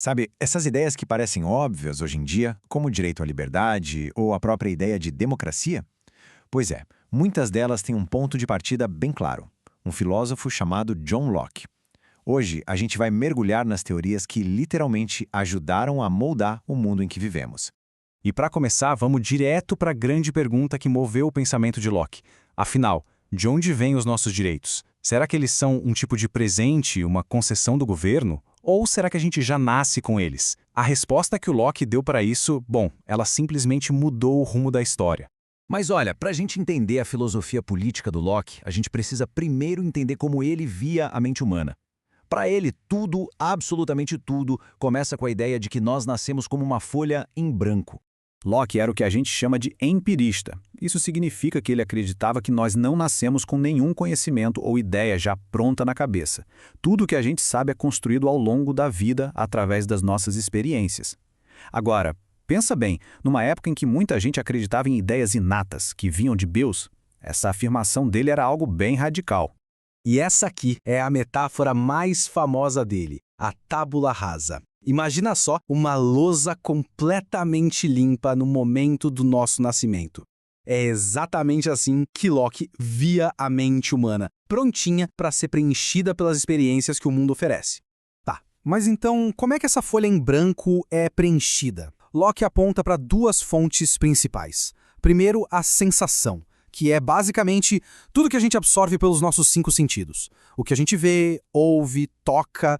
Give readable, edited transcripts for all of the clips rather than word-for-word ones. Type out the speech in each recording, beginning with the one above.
Sabe, essas ideias que parecem óbvias hoje em dia, como o direito à liberdade ou a própria ideia de democracia? Pois é, muitas delas têm um ponto de partida bem claro: um filósofo chamado John Locke. Hoje, a gente vai mergulhar nas teorias que literalmente ajudaram a moldar o mundo em que vivemos. E para começar, vamos direto para a grande pergunta que moveu o pensamento de Locke. Afinal, de onde vêm os nossos direitos? Será que eles são um tipo de presente, uma concessão do governo? Ou será que a gente já nasce com eles? A resposta que o Locke deu para isso, bom, ela simplesmente mudou o rumo da história. Mas olha, para a gente entender a filosofia política do Locke, a gente precisa primeiro entender como ele via a mente humana. Para ele, tudo, absolutamente tudo, começa com a ideia de que nós nascemos como uma folha em branco. Locke era o que a gente chama de empirista. Isso significa que ele acreditava que nós não nascemos com nenhum conhecimento ou ideia já pronta na cabeça. Tudo o que a gente sabe é construído ao longo da vida através das nossas experiências. Agora, pensa bem, numa época em que muita gente acreditava em ideias inatas, que vinham de Deus, essa afirmação dele era algo bem radical. E essa aqui é a metáfora mais famosa dele, a tábula rasa. Imagina só uma lousa completamente limpa no momento do nosso nascimento. É exatamente assim que Locke via a mente humana, prontinha para ser preenchida pelas experiências que o mundo oferece. Tá, mas então como é que essa folha em branco é preenchida? Locke aponta para duas fontes principais. Primeiro, a sensação, que é basicamente tudo que a gente absorve pelos nossos 5 sentidos. O que a gente vê, ouve, toca.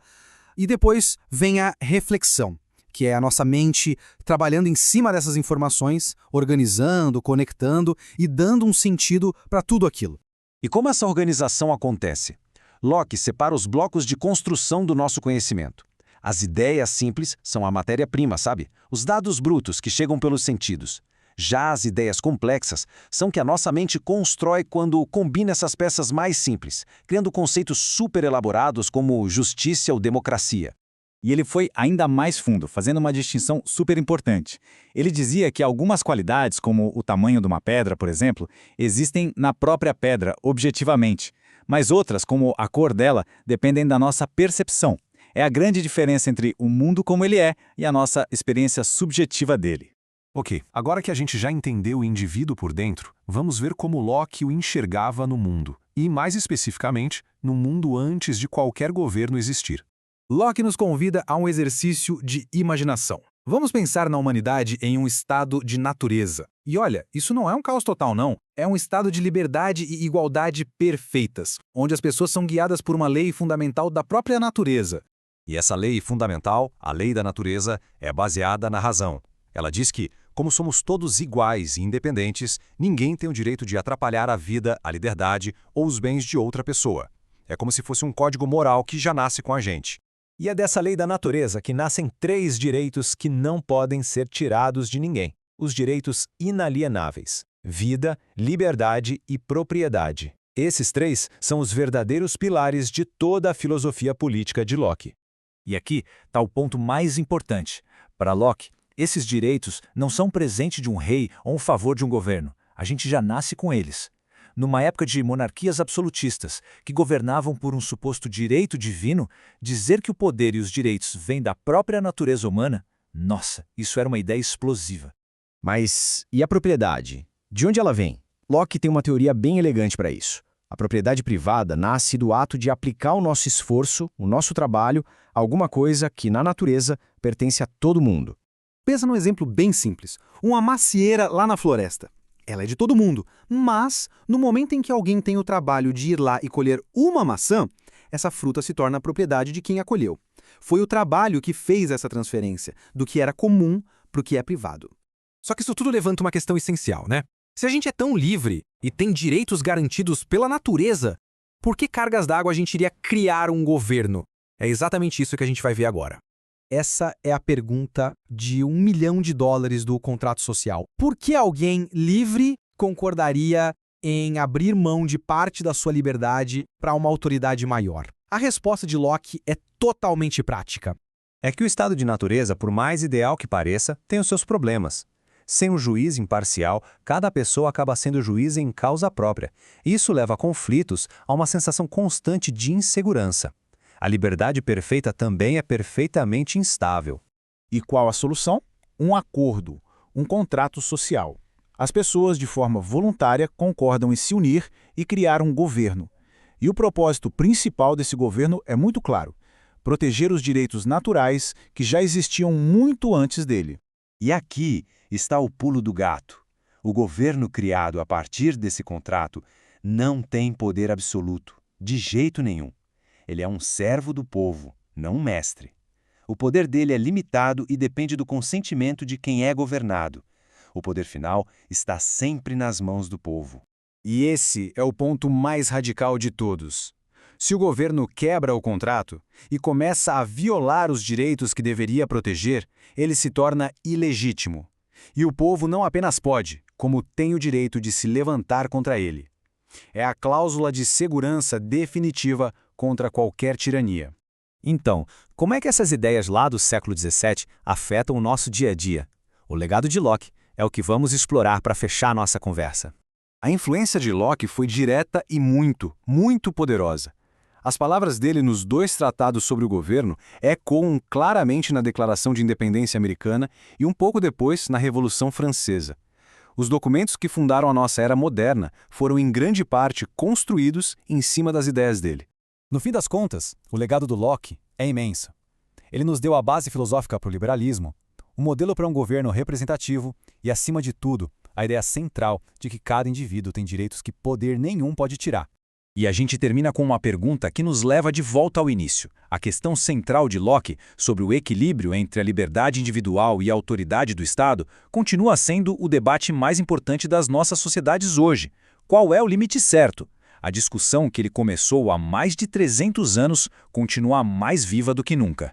E depois vem a reflexão, que é a nossa mente trabalhando em cima dessas informações, organizando, conectando e dando um sentido para tudo aquilo. E como essa organização acontece? Locke separa os blocos de construção do nosso conhecimento. As ideias simples são a matéria-prima, sabe? Os dados brutos que chegam pelos sentidos. Já as ideias complexas são que a nossa mente constrói quando combina essas peças mais simples, criando conceitos super elaborados como justiça ou democracia. E ele foi ainda mais fundo, fazendo uma distinção super importante. Ele dizia que algumas qualidades, como o tamanho de uma pedra, por exemplo, existem na própria pedra, objetivamente. Mas outras, como a cor dela, dependem da nossa percepção. É a grande diferença entre o mundo como ele é e a nossa experiência subjetiva dele. Ok, agora que a gente já entendeu o indivíduo por dentro, vamos ver como Locke o enxergava no mundo, e mais especificamente, no mundo antes de qualquer governo existir. Locke nos convida a um exercício de imaginação. Vamos pensar na humanidade em um estado de natureza. E olha, isso não é um caos total, não. É um estado de liberdade e igualdade perfeitas, onde as pessoas são guiadas por uma lei fundamental da própria natureza. E essa lei fundamental, a lei da natureza, é baseada na razão. Ela diz que, como somos todos iguais e independentes, ninguém tem o direito de atrapalhar a vida, a liberdade ou os bens de outra pessoa. É como se fosse um código moral que já nasce com a gente. E é dessa lei da natureza que nascem 3 direitos que não podem ser tirados de ninguém: os direitos inalienáveis: vida, liberdade e propriedade. Esses 3 são os verdadeiros pilares de toda a filosofia política de Locke. E aqui está o ponto mais importante. Para Locke, esses direitos não são presente de um rei ou um favor de um governo. A gente já nasce com eles. Numa época de monarquias absolutistas, que governavam por um suposto direito divino, dizer que o poder e os direitos vêm da própria natureza humana, nossa, isso era uma ideia explosiva. Mas e a propriedade? De onde ela vem? Locke tem uma teoria bem elegante para isso. A propriedade privada nasce do ato de aplicar o nosso esforço, o nosso trabalho, a alguma coisa que, na natureza, pertence a todo mundo. Pensa num exemplo bem simples. Uma macieira lá na floresta. Ela é de todo mundo, mas no momento em que alguém tem o trabalho de ir lá e colher uma maçã, essa fruta se torna propriedade de quem a colheu. Foi o trabalho que fez essa transferência, do que era comum para o que é privado. Só que isso tudo levanta uma questão essencial, né? Se a gente é tão livre e tem direitos garantidos pela natureza, por que cargas d'água a gente iria criar um governo? É exatamente isso que a gente vai ver agora. Essa é a pergunta de $1 milhão do contrato social. Por que alguém livre concordaria em abrir mão de parte da sua liberdade para uma autoridade maior? A resposta de Locke é totalmente prática. É que o estado de natureza, por mais ideal que pareça, tem os seus problemas. Sem um juiz imparcial, cada pessoa acaba sendo juiz em causa própria. Isso leva a conflitos, a uma sensação constante de insegurança. A liberdade perfeita também é perfeitamente instável. E qual a solução? Um acordo, um contrato social. As pessoas, de forma voluntária, concordam em se unir e criar um governo. E o propósito principal desse governo é muito claro: proteger os direitos naturais que já existiam muito antes dele. E aqui está o pulo do gato. O governo criado a partir desse contrato não tem poder absoluto, de jeito nenhum. Ele é um servo do povo, não um mestre. O poder dele é limitado e depende do consentimento de quem é governado. O poder final está sempre nas mãos do povo. E esse é o ponto mais radical de todos. Se o governo quebra o contrato e começa a violar os direitos que deveria proteger, ele se torna ilegítimo. E o povo não apenas pode, como tem o direito de se levantar contra ele. É a cláusula de segurança definitiva contra qualquer tirania. Então, como é que essas ideias lá do século XVII afetam o nosso dia a dia? O legado de Locke é o que vamos explorar para fechar nossa conversa. A influência de Locke foi direta e muito poderosa. As palavras dele nos 2 tratados sobre o governo ecoam claramente na Declaração de Independência Americana e um pouco depois na Revolução Francesa. Os documentos que fundaram a nossa era moderna foram em grande parte construídos em cima das ideias dele. No fim das contas, o legado do Locke é imenso. Ele nos deu a base filosófica para o liberalismo, um modelo para um governo representativo e, acima de tudo, a ideia central de que cada indivíduo tem direitos que poder nenhum pode tirar. E a gente termina com uma pergunta que nos leva de volta ao início. A questão central de Locke sobre o equilíbrio entre a liberdade individual e a autoridade do Estado continua sendo o debate mais importante das nossas sociedades hoje. Qual é o limite certo? A discussão que ele começou há mais de 300 anos continua mais viva do que nunca.